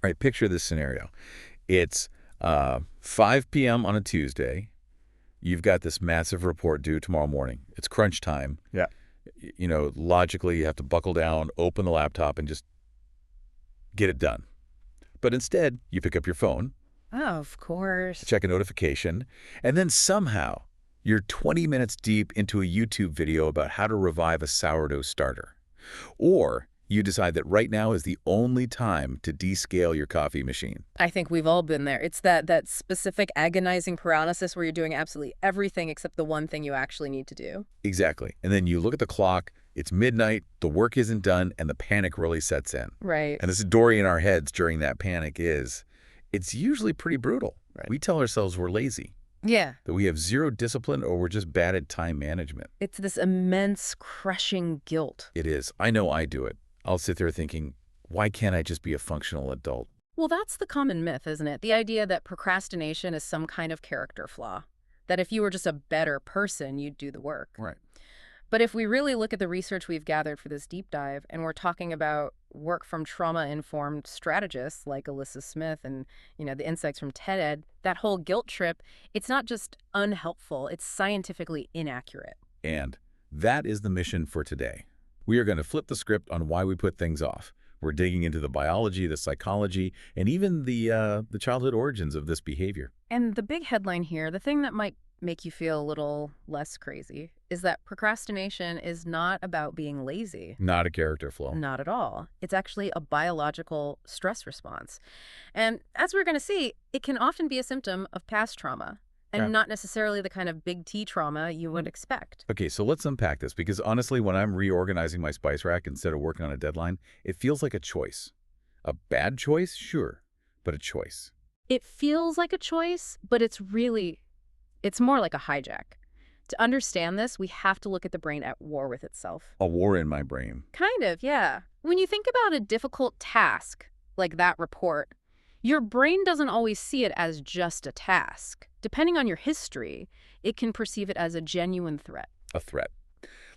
All right, picture this scenario. It's 5 p.m. on a Tuesday. You've got this massive report due tomorrow morning. It's crunch time. Yeah. You know, logically, you have to buckle down, open the laptop, and just get it done. But instead, you pick up your phone, Oh, of course. check a notification, and then somehow you're 20 minutes deep into a YouTube video about how to revive a sourdough starter. Or you decide that right now is the only time to descale your coffee machine. I think we've all been there. It's that specific agonizing paralysis where you're doing absolutely everything except the one thing you actually need to do. Exactly. And then you look at the clock, it's midnight, the work isn't done, and the panic really sets in. Right. And the story in our heads during that panic is, it's usually pretty brutal. Right. We tell ourselves we're lazy, Yeah. that we have zero discipline, or we're just bad at time management. It's this immense, crushing guilt. It is. I know I do it. I'll sit there thinking, why can't I just be a functional adult? Well, that's the common myth, isn't it? The idea that procrastination is some kind of character flaw. That if you were just a better person, you'd do the work. Right. But if we really look at the research we've gathered for this deep dive, and we're talking about work from trauma-informed strategists like Alyssa Smith and, the insights from TED-Ed, that whole guilt trip, it's not just unhelpful, it's scientifically inaccurate. And that is the mission for today. We are going to flip the script on why we put things off. We're digging into the biology, the psychology, and even the childhood origins of this behavior. And the big headline here, the thing that might make you feel a little less crazy, is that procrastination is not about being lazy. Not a character flaw. Not at all. It's actually a biological stress response. And as we're going to see, it can often be a symptom of past trauma, and not necessarily the kind of big T trauma you would expect. Okay, so let's unpack this, because honestly, when I'm reorganizing my spice rack instead of working on a deadline, it feels like a choice. A bad choice? Sure, but a choice. It feels like a choice, but it's more like a hijack. To understand this, we have to look at the brain at war with itself. A war in my brain. Kind of, yeah. When you think about a difficult task, like that report, your brain doesn't always see it as just a task. Depending on your history, it can perceive it as a genuine threat. A threat.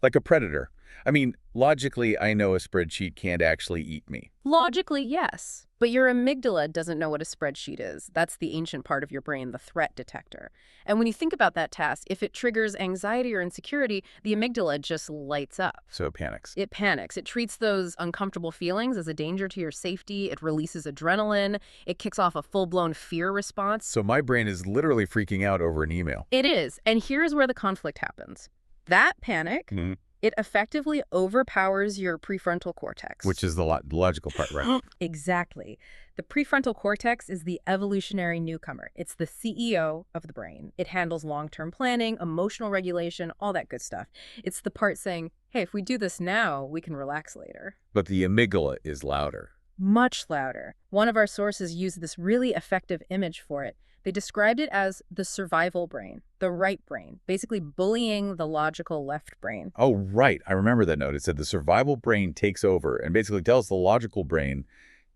Like a predator. I mean, logically, I know a spreadsheet can't actually eat me. Logically, yes. But your amygdala doesn't know what a spreadsheet is. That's the ancient part of your brain, the threat detector. And when you think about that task, if it triggers anxiety or insecurity, the amygdala just lights up. So it panics. It panics. It treats those uncomfortable feelings as a danger to your safety. It releases adrenaline. It kicks off a full-blown fear response. So my brain is literally freaking out over an email. It is. And here's where the conflict happens. That panic, it effectively overpowers your prefrontal cortex. Which is the logical part, right? Exactly. The prefrontal cortex is the evolutionary newcomer. It's the CEO of the brain. It handles long-term planning, emotional regulation, all that good stuff. It's the part saying, hey, if we do this now, we can relax later. But the amygdala is louder. Much louder. One of our sources used this really effective image for it. They described it as the survival brain, the right brain, basically bullying the logical left brain. Oh, right. I remember that note. It said the survival brain takes over and basically tells the logical brain,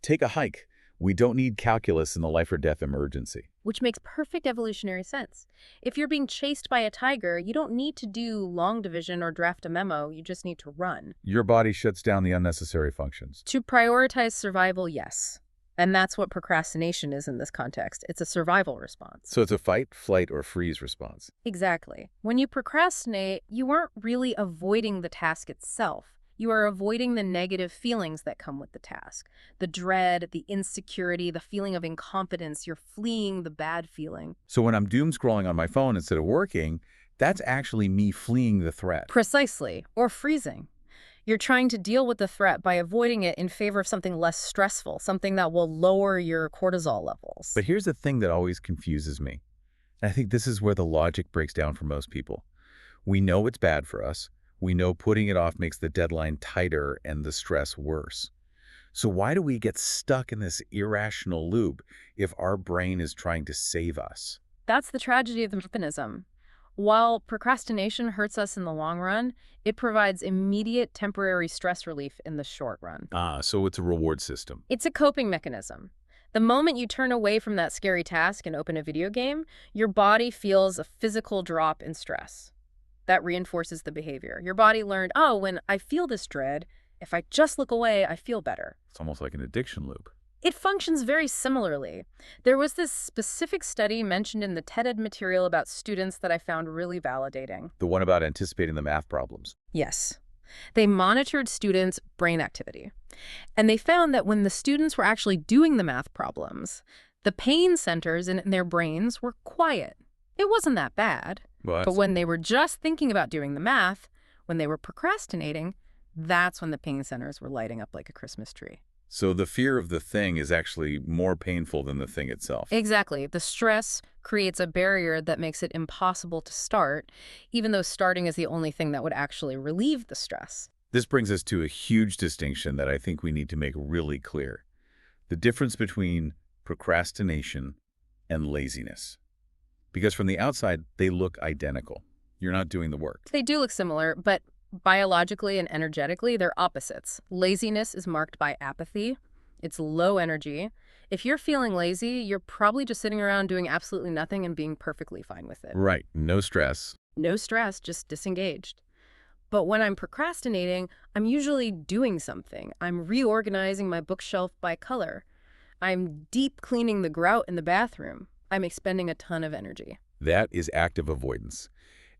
take a hike. We don't need calculus in the life or death emergency. Which makes perfect evolutionary sense. If you're being chased by a tiger, you don't need to do long division or draft a memo. You just need to run. Your body shuts down the unnecessary functions. To prioritize survival, yes. And that's what procrastination is in this context. It's a survival response. So it's a fight, flight, or freeze response. Exactly. When you procrastinate, you aren't really avoiding the task itself. You are avoiding the negative feelings that come with the task. The dread, the insecurity, the feeling of incompetence. You're fleeing the bad feeling. So when I'm doom scrolling on my phone instead of working, that's actually me fleeing the threat. Precisely. Or freezing. You're trying to deal with the threat by avoiding it in favor of something less stressful, something that will lower your cortisol levels. But here's the thing that always confuses me. And I think this is where the logic breaks down for most people. We know it's bad for us. We know putting it off makes the deadline tighter and the stress worse. So why do we get stuck in this irrational loop if our brain is trying to save us? That's the tragedy of the mechanism. While procrastination hurts us in the long run, it provides immediate temporary stress relief in the short run. So it's a reward system. It's a coping mechanism. The moment you turn away from that scary task and open a video game, your body feels a physical drop in stress. That reinforces the behavior. Your body learned, oh, when I feel this dread, if I just look away, I feel better. It's almost like an addiction loop. It functions very similarly. There was this specific study mentioned in the TED material about students that I found really validating. The one about anticipating the math problems. Yes. They monitored students' brain activity. And they found that when the students were actually doing the math problems, the pain centers in their brains were quiet. It wasn't that bad. But when they were just thinking about doing the math, when they were procrastinating, that's when the pain centers were lighting up like a Christmas tree. So the fear of the thing is actually more painful than the thing itself. Exactly. The stress creates a barrier that makes it impossible to start, even though starting is the only thing that would actually relieve the stress. This brings us to a huge distinction that I think we need to make really clear. The difference between procrastination and laziness. Because from the outside, they look identical. You're not doing the work. They do look similar, but biologically and energetically, they're opposites. Laziness is marked by apathy. It's low energy. If you're feeling lazy, you're probably just sitting around doing absolutely nothing and being perfectly fine with it. Right. No stress. No stress, just disengaged. But when I'm procrastinating, I'm usually doing something. I'm reorganizing my bookshelf by color. I'm deep cleaning the grout in the bathroom. I'm expending a ton of energy. That is active avoidance.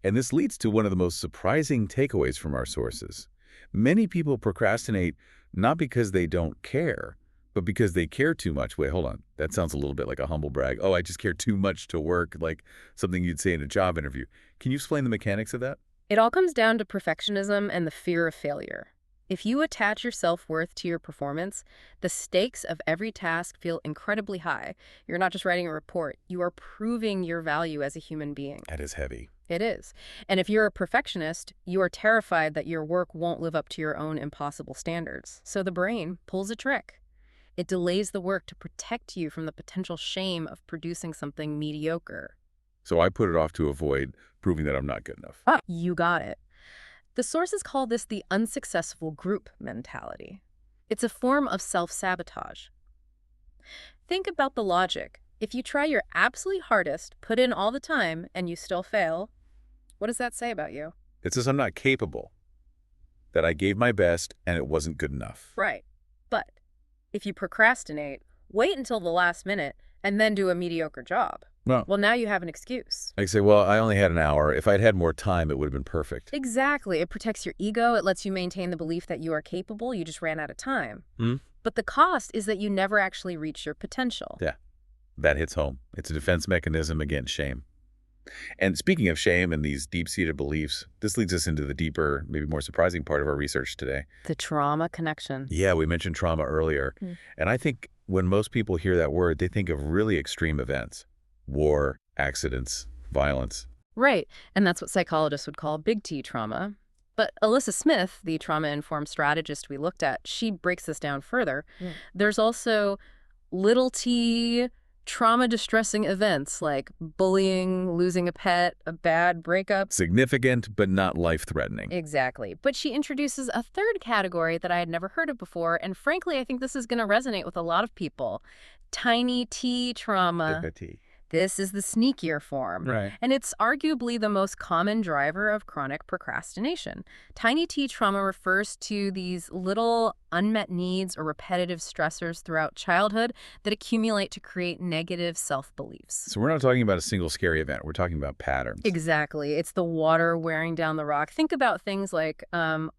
And this leads to one of the most surprising takeaways from our sources. Many people procrastinate not because they don't care, but because they care too much. Wait, hold on. That sounds a little bit like a humble brag. Oh, I just care too much to work, like something you'd say in a job interview. Can you explain the mechanics of that? It all comes down to perfectionism and the fear of failure. If you attach your self-worth to your performance, the stakes of every task feel incredibly high. You're not just writing a report, you are proving your value as a human being. That is heavy. It is. And if you're a perfectionist, you are terrified that your work won't live up to your own impossible standards. So the brain pulls a trick. It delays the work to protect you from the potential shame of producing something mediocre. So I put it off to avoid proving that I'm not good enough. You got it. The sources call this the unsuccessful group mentality. It's a form of self-sabotage. Think about the logic. If you try your absolute hardest, put in all the time, and you still fail, what does that say about you? It says I'm not capable, that I gave my best and it wasn't good enough. Right. But if you procrastinate, wait until the last minute, and then do a mediocre job. Well, now you have an excuse. I say, well, I only had an hour. If I'd had more time, it would have been perfect. Exactly. It protects your ego. It lets you maintain the belief that you are capable. You just ran out of time. Hmm? But the cost is that you never actually reach your potential. Yeah, that hits home. It's a defense mechanism against shame. And speaking of shame and these deep-seated beliefs, this leads us into the deeper, maybe more surprising part of our research today. The trauma connection. Yeah, we mentioned trauma earlier. And I think when most people hear that word, they think of really extreme events. War, accidents, violence. Right. And that's what psychologists would call big T trauma. But Alyssa Smith, the trauma-informed strategist we looked at, she breaks this down further. There's also little t trauma-distressing events like bullying, losing a pet, a bad breakup. Significant, but not life-threatening. Exactly. But she introduces a third category that I had never heard of before, and frankly, I think this is going to resonate with a lot of people. Tiny T trauma. This is the sneakier form. Right. And it's arguably the most common driver of chronic procrastination. Tiny T trauma refers to these little unmet needs or repetitive stressors throughout childhood that accumulate to create negative self-beliefs. So we're not talking about a single scary event. We're talking about patterns. Exactly. It's the water wearing down the rock. Think about things like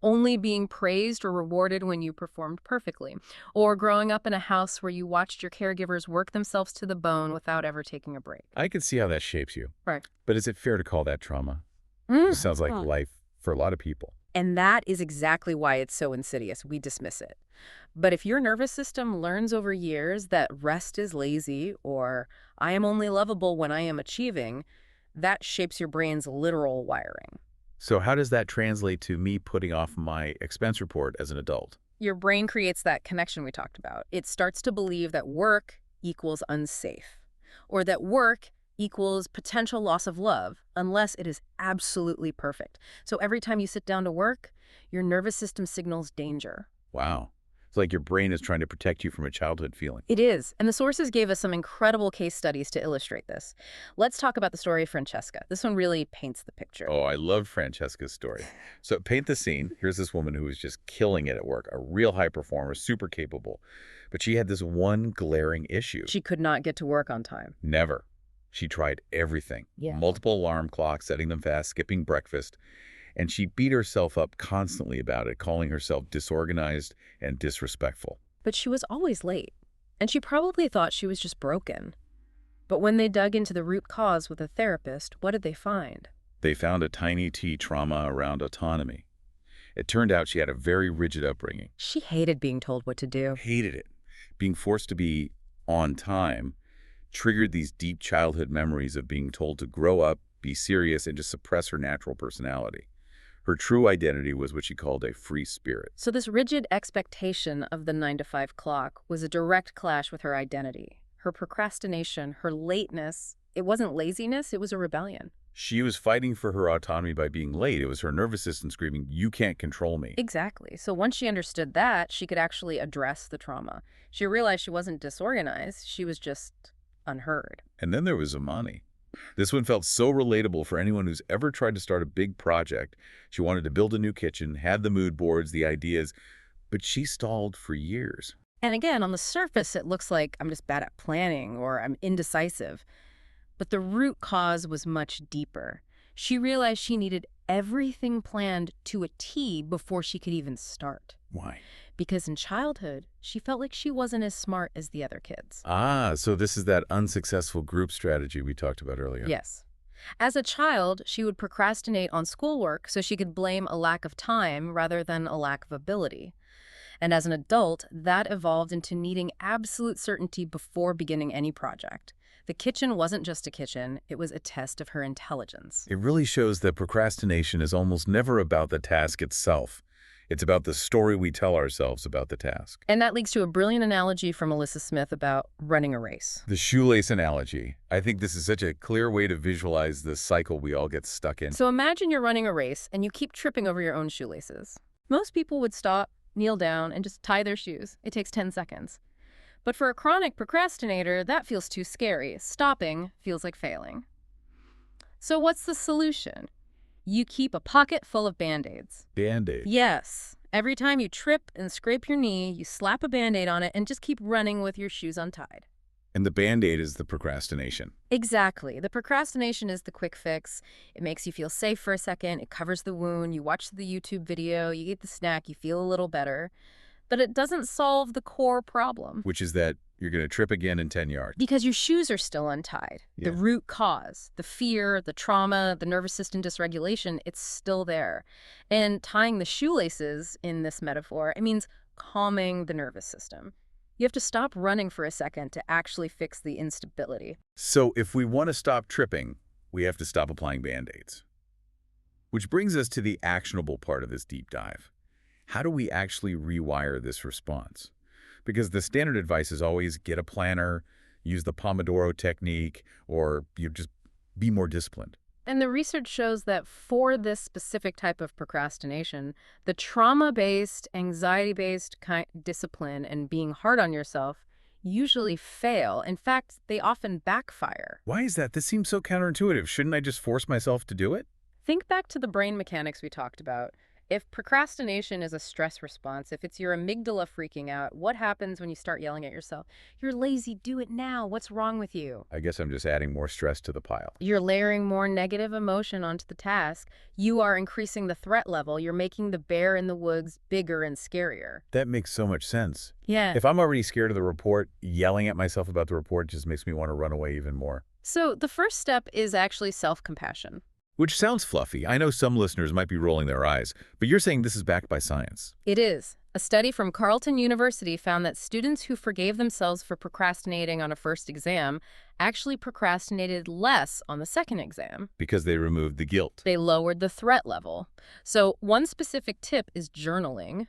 only being praised or rewarded when you performed perfectly, or growing up in a house where you watched your caregivers work themselves to the bone without ever taking a break. I can see how that shapes you. Right. But is it fair to call that trauma? It sounds like life for a lot of people. And that is exactly why it's so insidious. We dismiss it. But if your nervous system learns over years that rest is lazy or I am only lovable when I am achieving, that shapes your brain's literal wiring. So how does that translate to me putting off my expense report as an adult? Your brain creates that connection we talked about. It starts to believe that work equals unsafe, or that work equals potential loss of love unless it is absolutely perfect. So every time you sit down to work, your nervous system signals danger. Wow. It's like your brain is trying to protect you from a childhood feeling. It is. And the sources gave us some incredible case studies to illustrate this. Let's talk about the story of Francesca. This one really paints the picture. Oh, I love Francesca's story. So paint the scene. Here's this woman who is just killing it at work, a real high performer, super capable. But she had this one glaring issue. She could not get to work on time. Never. She tried everything. Yeah. Multiple alarm clocks, setting them fast, skipping breakfast. And she beat herself up constantly about it, calling herself disorganized and disrespectful. But she was always late, and she probably thought she was just broken. But when they dug into the root cause with a therapist, what did they find? They found a tiny T trauma around autonomy. It turned out she had a very rigid upbringing. She hated being told what to do. Hated it. Being forced to be on time triggered these deep childhood memories of being told to grow up, be serious, and to suppress her natural personality. Her true identity was what she called a free spirit. So this rigid expectation of the 9-to-5 clock was a direct clash with her identity. Her procrastination, her lateness, it wasn't laziness, it was a rebellion. She was fighting for her autonomy by being late. It was her nervous system screaming, "You can't control me." Exactly. So once she understood that, she could actually address the trauma. She realized she wasn't disorganized, she was just unheard. And then there was Amani. This one felt so relatable for anyone who's ever tried to start a big project. She wanted to build a new kitchen, had the mood boards, the ideas, but she stalled for years. And again, on the surface, it looks like I'm just bad at planning or I'm indecisive. But the root cause was much deeper. She realized she needed everything planned to a T before she could even start. Why? Because in childhood, she felt like she wasn't as smart as the other kids. Ah, so this is that unsuccessful group strategy we talked about earlier. Yes. As a child, she would procrastinate on schoolwork so she could blame a lack of time rather than a lack of ability. And as an adult, that evolved into needing absolute certainty before beginning any project. The kitchen wasn't just a kitchen, it was a test of her intelligence. It really shows that procrastination is almost never about the task itself. It's about the story we tell ourselves about the task. And that leads to a brilliant analogy from Melissa Smith about running a race. The shoelace analogy. I think this is such a clear way to visualize the cycle we all get stuck in. So imagine you're running a race and you keep tripping over your own shoelaces. Most people would stop, kneel down, and just tie their shoes. It takes 10 seconds. But for a chronic procrastinator, that feels too scary. Stopping feels like failing. So what's the solution? You keep a pocket full of Band-Aids. Band-Aid. Yes. Every time you trip and scrape your knee, you slap a Band-Aid on it and just keep running with your shoes untied. And the Band-Aid is the procrastination. Exactly. The procrastination is the quick fix. It makes you feel safe for a second. It covers the wound. You watch the YouTube video, you eat the snack, you feel a little better. But it doesn't solve the core problem. Which is that you're going to trip again in 10 yards. Because your shoes are still untied. Yeah. The root cause, the fear, the trauma, the nervous system dysregulation, it's still there. And tying the shoelaces in this metaphor, it means calming the nervous system. You have to stop running for a second to actually fix the instability. So if we want to stop tripping, we have to stop applying Band-Aids. Which brings us to the actionable part of this deep dive. How do we actually rewire this response? Because the standard advice is always get a planner, use the Pomodoro technique, or you just be more disciplined. And the research shows that for this specific type of procrastination, the trauma-based, anxiety-based discipline and being hard on yourself usually fail. In fact, they often backfire. Why is that? This seems so counterintuitive. Shouldn't I just force myself to do it? Think back to the brain mechanics we talked about. If procrastination is a stress response, if it's your amygdala freaking out, what happens when you start yelling at yourself? You're lazy, do it now. What's wrong with you? I guess I'm just adding more stress to the pile. You're layering more negative emotion onto the task. You are increasing the threat level. You're making the bear in the woods bigger and scarier. That makes so much sense. Yeah. If I'm already scared of the report, yelling at myself about the report just makes me want to run away even more. So the first step is actually self-compassion. Which sounds fluffy. I know some listeners might be rolling their eyes, but you're saying this is backed by science. It is. A study from Carleton University found that students who forgave themselves for procrastinating on a first exam actually procrastinated less on the second exam. Because they removed the guilt. They lowered the threat level. So one specific tip is journaling,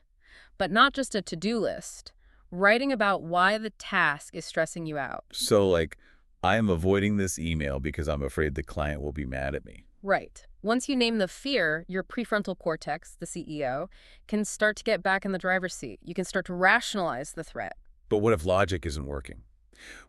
but not just a to-do list. Writing about why the task is stressing you out. So like, I am avoiding this email because I'm afraid the client will be mad at me. Right. Once you name the fear, your prefrontal cortex, the CEO, can start to get back in the driver's seat. You can start to rationalize the threat. But what if logic isn't working?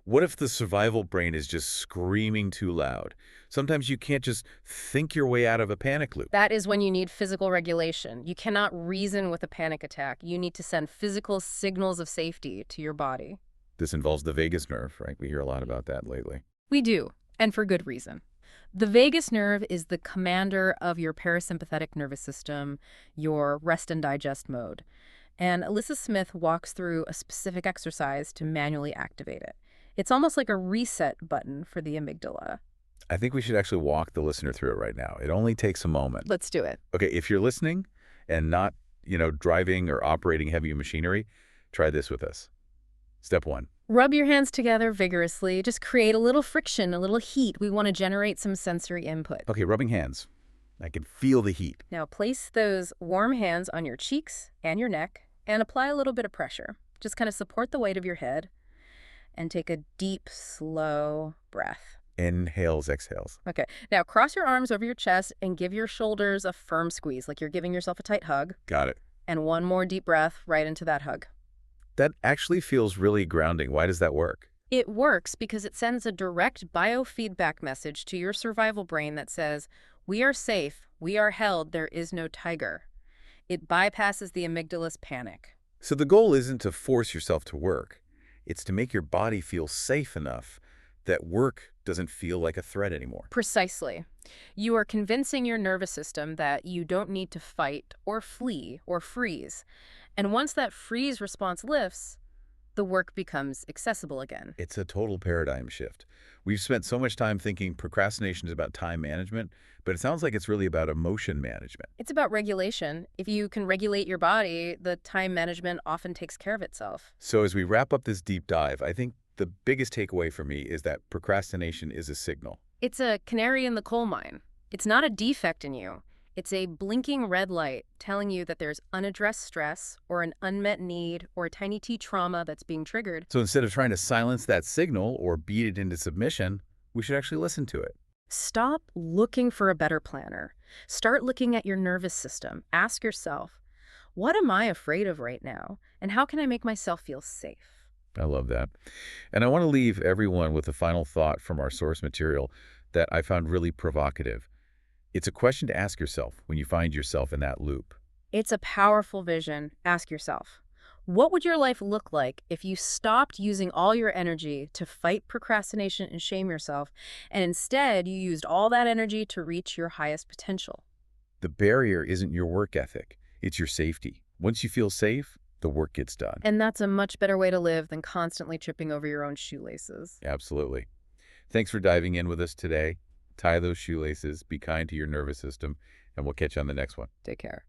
What if the survival brain is just screaming too loud? Sometimes you can't just think your way out of a panic loop. That is when you need physical regulation. You cannot reason with a panic attack. You need to send physical signals of safety to your body. This involves the vagus nerve, right? We hear a lot about that lately. We do, and for good reason. The vagus nerve is the commander of your parasympathetic nervous system, your rest and digest mode. And Alyssa Smith walks through a specific exercise to manually activate it. It's almost like a reset button for the amygdala. I think we should actually walk the listener through it right now. It only takes a moment. Let's do it. Okay, if you're listening and not, driving or operating heavy machinery, try this with us. Step 1. Rub your hands together vigorously. Just create a little friction, a little heat. We want to generate some sensory input. Okay, rubbing hands. I can feel the heat. Now place those warm hands on your cheeks and your neck and apply a little bit of pressure. Just kind of support the weight of your head and take a deep, slow breath. Inhales, exhales. Okay, now cross your arms over your chest and give your shoulders a firm squeeze, like you're giving yourself a tight hug. Got it. And one more deep breath right into that hug. That actually feels really grounding. Why does that work? It works because it sends a direct biofeedback message to your survival brain that says, we are safe, we are held, there is no tiger. It bypasses the amygdala's panic. So the goal isn't to force yourself to work. It's to make your body feel safe enough that work doesn't feel like a threat anymore. Precisely. You are convincing your nervous system that you don't need to fight or flee or freeze. And once that freeze response lifts, the work becomes accessible again. It's a total paradigm shift. We've spent so much time thinking procrastination is about time management, but it sounds like it's really about emotion management. It's about regulation. If you can regulate your body, the time management often takes care of itself. So as we wrap up this deep dive, I think the biggest takeaway for me is that procrastination is a signal. It's a canary in the coal mine. It's not a defect in you. It's a blinking red light telling you that there's unaddressed stress or an unmet need or a tiny T trauma that's being triggered. So instead of trying to silence that signal or beat it into submission, we should actually listen to it. Stop looking for a better planner. Start looking at your nervous system. Ask yourself, what am I afraid of right now? And how can I make myself feel safe? I love that. And I want to leave everyone with a final thought from our source material that I found really provocative. It's a question to ask yourself when you find yourself in that loop. It's a powerful vision. Ask yourself, what would your life look like if you stopped using all your energy to fight procrastination and shame yourself, and instead you used all that energy to reach your highest potential? The barrier isn't your work ethic, it's your safety. Once you feel safe, the work gets done. And that's a much better way to live than constantly tripping over your own shoelaces. Absolutely. Thanks for diving in with us today. Tie those shoelaces, be kind to your nervous system, and we'll catch you on the next one. Take care.